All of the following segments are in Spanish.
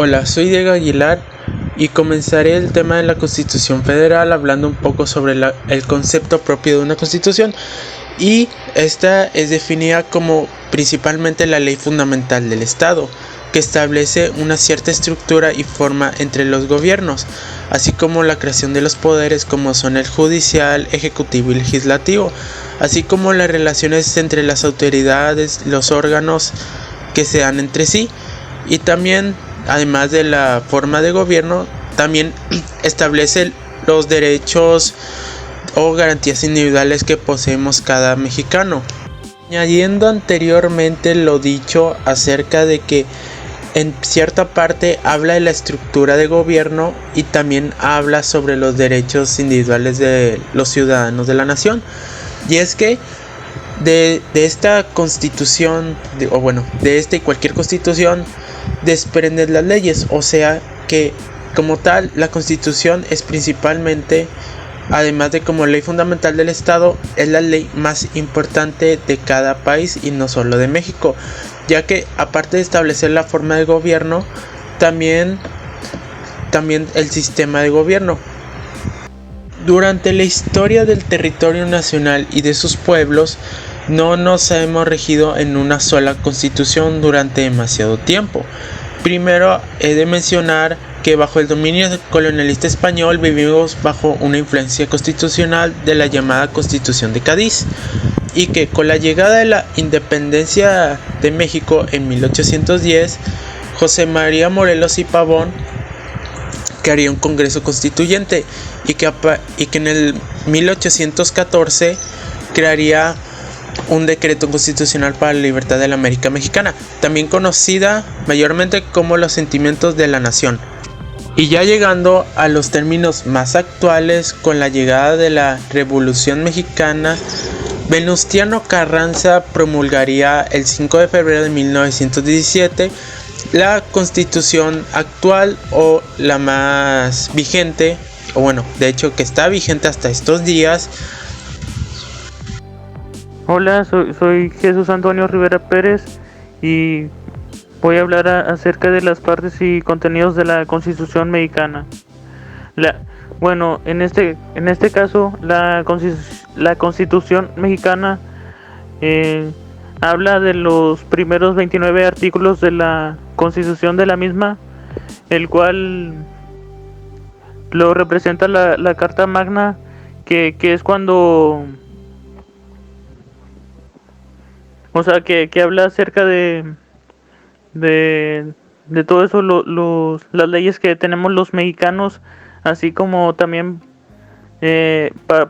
Hola, soy Diego Aguilar y comenzaré el tema de la Constitución Federal hablando un poco sobre el concepto propio de una constitución, y esta es definida como principalmente la ley fundamental del Estado, que establece una cierta estructura y forma entre los gobiernos, así como la creación de los poderes como son el judicial, ejecutivo y legislativo, así como las relaciones entre las autoridades, los órganos que se dan entre sí, y también, además de la forma de gobierno, también establece los derechos o garantías individuales que poseemos cada mexicano. Añadiendo anteriormente lo dicho acerca de que en cierta parte habla de la estructura de gobierno y también habla sobre los derechos individuales de los ciudadanos de la nación. Y es que de esta constitución, de esta y cualquier constitución, desprenden las leyes. O sea que como tal, la constitución es principalmente, además de como ley fundamental del Estado, es la ley más importante de cada país y no solo de México, ya que aparte de establecer la forma de gobierno, también el sistema de gobierno. Durante la historia del territorio nacional y de sus pueblos, no nos hemos regido en una sola constitución durante demasiado tiempo. Primero he de mencionar que bajo el dominio colonialista español vivimos bajo una influencia constitucional de la llamada Constitución de Cádiz, y que con la llegada de la independencia de México en 1810, José María Morelos y Pavón crearía un Congreso Constituyente, y que en el 1814 crearía un decreto constitucional para la libertad de la América Mexicana, también conocida mayormente como los Sentimientos de la Nación. Y ya llegando a los términos más actuales, con la llegada de la Revolución Mexicana, Venustiano Carranza promulgaría el 5 de febrero de 1917 la Constitución actual, o la más vigente, o bueno, de hecho que está vigente hasta estos días. Hola, soy Jesús Antonio Rivera Pérez y voy a hablar acerca de las partes y contenidos de la Constitución mexicana. En este caso, la Constitución mexicana habla de los primeros 29 artículos de la Constitución de la misma, el cual lo representa la Carta Magna, que es cuando... O sea, que habla acerca de todo eso, las leyes que tenemos los mexicanos, así como también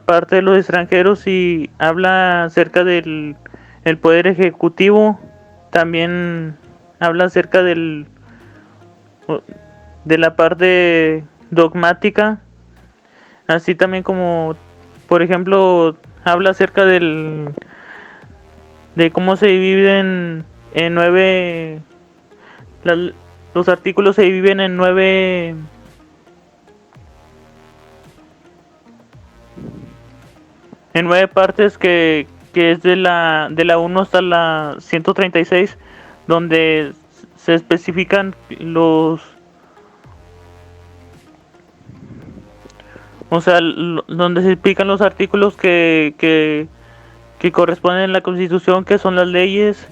parte de los extranjeros, y habla acerca del el poder ejecutivo. También habla acerca de la parte dogmática, así también como, por ejemplo, habla acerca de cómo se dividen en 9, los artículos se dividen en 9 partes, que es de la 1 hasta la 136, donde se especifican donde se explican los artículos que corresponden en la Constitución, que son las leyes,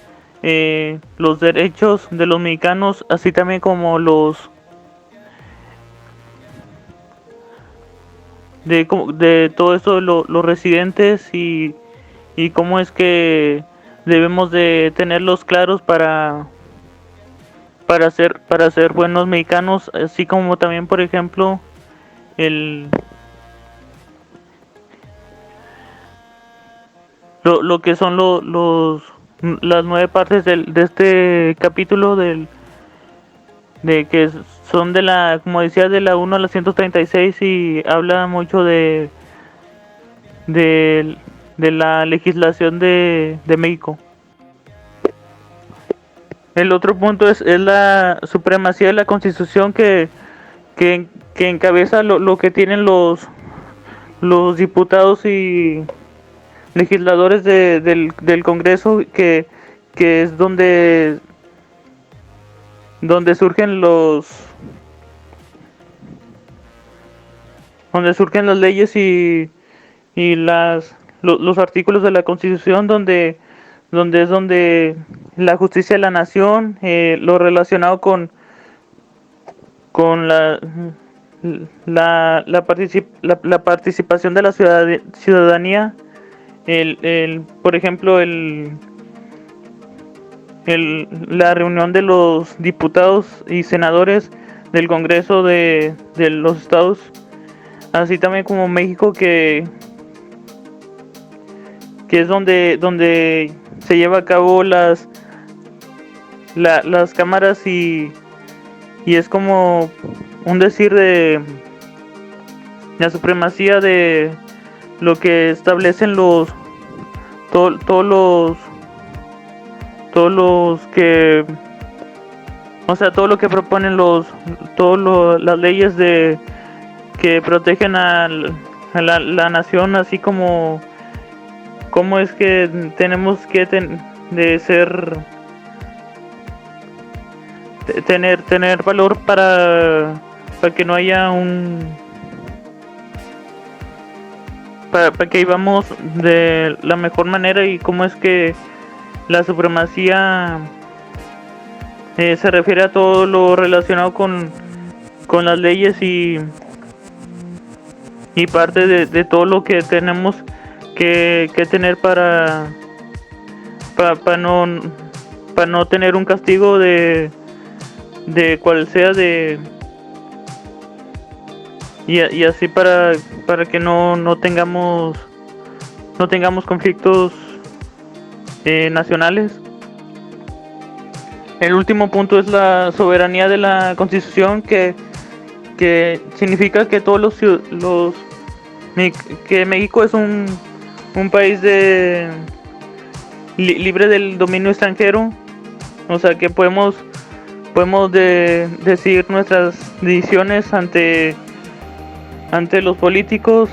los derechos de los mexicanos, así también como de todo esto, los residentes, y cómo es que debemos de tenerlos claros para ser buenos mexicanos, así como también, por ejemplo, lo que son las 9 partes de este capítulo, de que son como decía, de la 1 a la 136, y habla mucho de la legislación de México. El otro punto es la supremacía de la Constitución, que encabeza lo que tienen los diputados y legisladores del Congreso, que es donde donde surgen las leyes y los artículos de la Constitución, donde es donde la justicia de la nación, lo relacionado con la la participación de la ciudadanía, por ejemplo, la reunión de los diputados y senadores del Congreso de los estados, así también como México, que es donde se lleva a cabo las cámaras, y es como un decir de la supremacía de lo que establecen todos los que, o sea, todo lo que proponen las leyes que protegen a la nación, así como cómo es que tenemos que tener valor para que no haya para que vivamos de la mejor manera, y cómo es que la supremacía se refiere a todo lo relacionado con las leyes y parte de todo lo que tenemos que tener para no tener un castigo de cual sea, y así para que no tengamos conflictos nacionales. El último punto es la soberanía de la Constitución, que significa que que México es un país libre del dominio extranjero, o sea que podemos decir nuestras decisiones ante los políticos,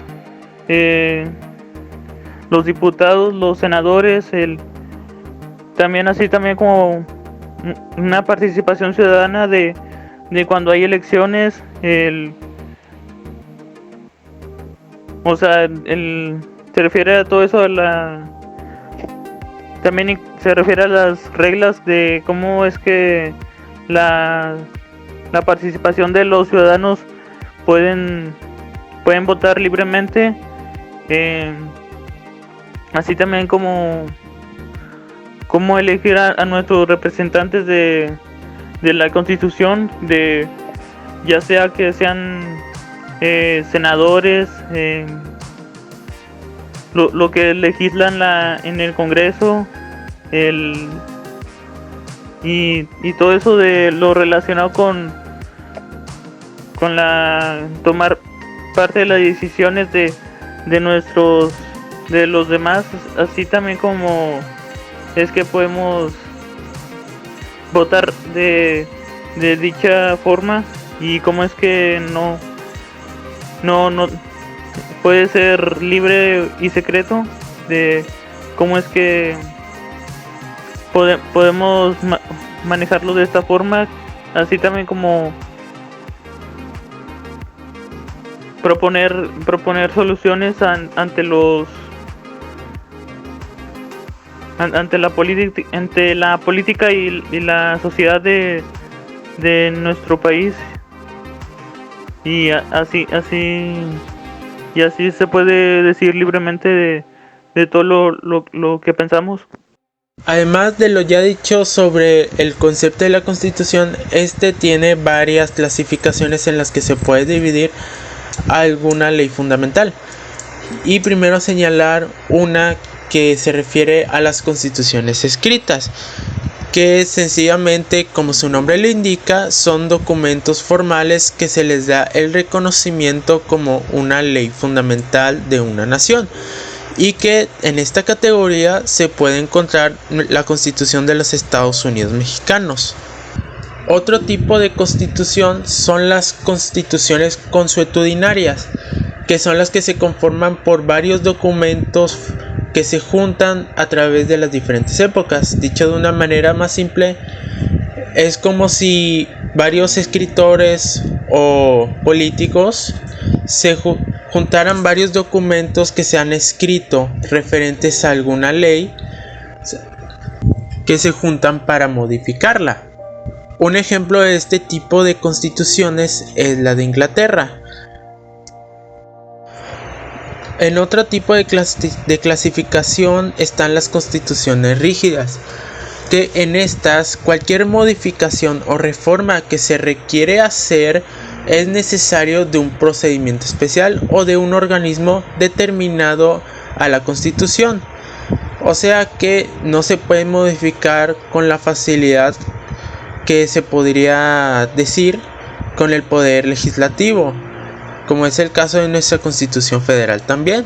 los diputados, los senadores, también como una participación ciudadana de cuando hay elecciones, o sea, se refiere a todo eso, también se refiere a las reglas de cómo es que la participación de los ciudadanos pueden votar libremente, así también como elegir a nuestros representantes de la Constitución, ya sea que sean senadores, lo que legislan en el Congreso, y todo eso de lo relacionado con tomar parte de las decisiones de los demás, así también como es que podemos votar de dicha forma, y cómo es que no puede ser libre y secreto, de cómo es que podemos manejarlo de esta forma, así también como proponer soluciones ante la política y la sociedad de nuestro país, y así se puede decir libremente de todo lo que pensamos. Además de lo ya dicho sobre el concepto de la Constitución, este tiene varias clasificaciones en las que se puede dividir alguna ley fundamental, y primero señalar una que se refiere a las constituciones escritas, que sencillamente, como su nombre lo indica, son documentos formales que se les da el reconocimiento como una ley fundamental de una nación, y que en esta categoría se puede encontrar la Constitución de los Estados Unidos mexicanos. Otro tipo de constitución son las constituciones consuetudinarias, que son las que se conforman por varios documentos que se juntan a través de las diferentes épocas. Dicho de una manera más simple, Es como si varios escritores o políticos se juntaran varios documentos que se han escrito referentes a alguna ley, que se juntan para modificarla. Un ejemplo de este tipo de constituciones es la de Inglaterra. En otro tipo de clasificación están las constituciones rígidas, que en estas cualquier modificación o reforma que se requiere hacer es necesario de un procedimiento especial o de un organismo determinado a la Constitución. O sea que no se puede modificar con la facilidad que se podría decir con el poder legislativo, como es el caso de nuestra Constitución Federal también,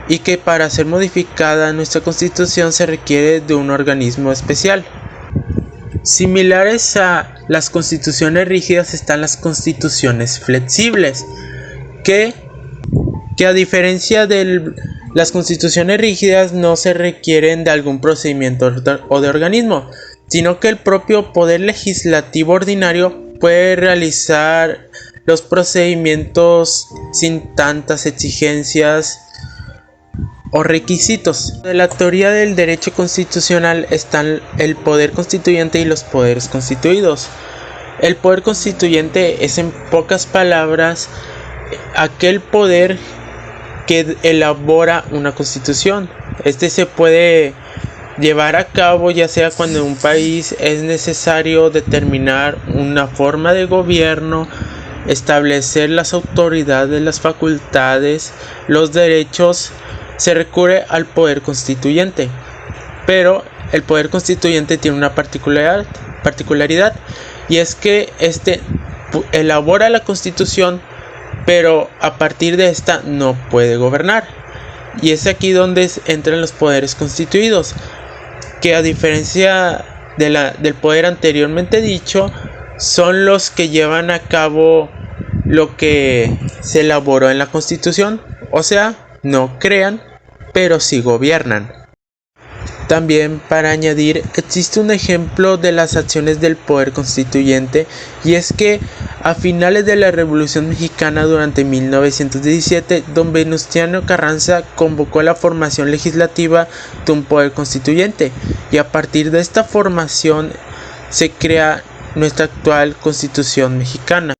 y que para ser modificada nuestra Constitución se requiere de un organismo especial. Similares a las constituciones rígidas están las constituciones flexibles, que a diferencia de las constituciones rígidas no se requieren de algún procedimiento o de organismo, sino que el propio poder legislativo ordinario puede realizar los procedimientos sin tantas exigencias o requisitos. De la teoría del derecho constitucional están el poder constituyente y los poderes constituidos. El poder constituyente es, en pocas palabras, aquel poder que elabora una constitución. Este se puede llevar a cabo ya sea cuando en un país es necesario determinar una forma de gobierno, establecer las autoridades, las facultades, los derechos. Se recurre al poder constituyente, pero el poder constituyente tiene una particularidad, y es que este elabora la constitución, pero a partir de esta no puede gobernar. Y es aquí donde entran los poderes constituidos, que a diferencia del poder anteriormente dicho, son los que llevan a cabo lo que se elaboró en la Constitución, o sea, no crean, pero sí gobiernan. También, para añadir, existe un ejemplo de las acciones del poder constituyente, y es que a finales de la Revolución Mexicana, durante 1917, don Venustiano Carranza convocó la formación legislativa de un poder constituyente, y a partir de esta formación se crea nuestra actual Constitución mexicana.